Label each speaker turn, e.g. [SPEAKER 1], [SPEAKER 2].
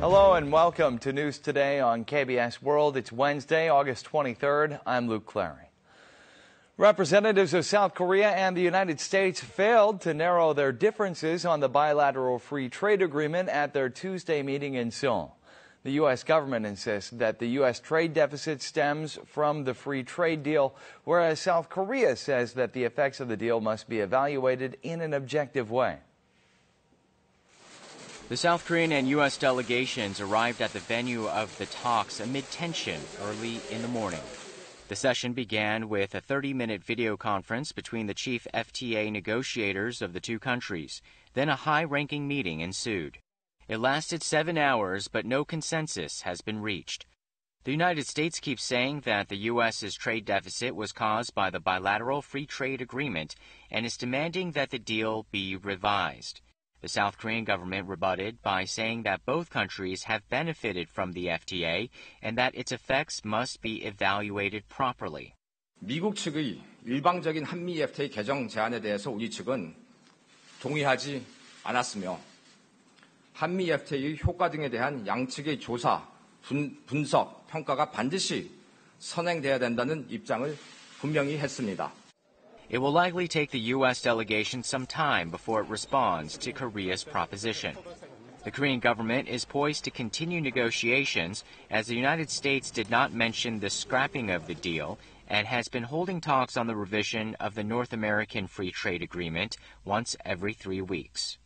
[SPEAKER 1] Hello and welcome to News Today on KBS World. It's Wednesday, August 23rd. I'm Luke Clary. Representatives of South Korea and the United States failed to narrow their differences on the bilateral free trade agreement at their Tuesday meeting in Seoul. The U.S. government insists that the U.S. trade deficit stems from the free trade deal, whereas South Korea says that the effects of the deal must be evaluated in an objective way.
[SPEAKER 2] The South Korean and U.S. delegations arrived at the venue of the talks amid tension early in the morning. The session began with a 30-minute video conference between the chief FTA negotiators of the two countries. Then a high-ranking meeting ensued. It lasted 7 hours, but no consensus has been reached. The United States keeps saying that the U.S.'s trade deficit was caused by the bilateral free trade agreement and is demanding that the deal be revised. The South Korean government rebutted by saying that both countries have benefited from the FTA and that its effects must be evaluated properly.
[SPEAKER 3] 미국 측의 일방적인 한미 FTA 개정 제안에 대해서 우리 측은 동의하지 않았으며 한미 FTA의 효과 등에 대한 양측의 조사, 분석, 평가가 반드시 선행돼야 된다는 입장을 분명히 했습니다.
[SPEAKER 2] It will likely take the U.S. delegation some time before it responds to Korea's proposition. The Korean government is poised to continue negotiations as the United States did not mention the scrapping of the deal and has been holding talks on the revision of the North American Free Trade Agreement once every 3 weeks.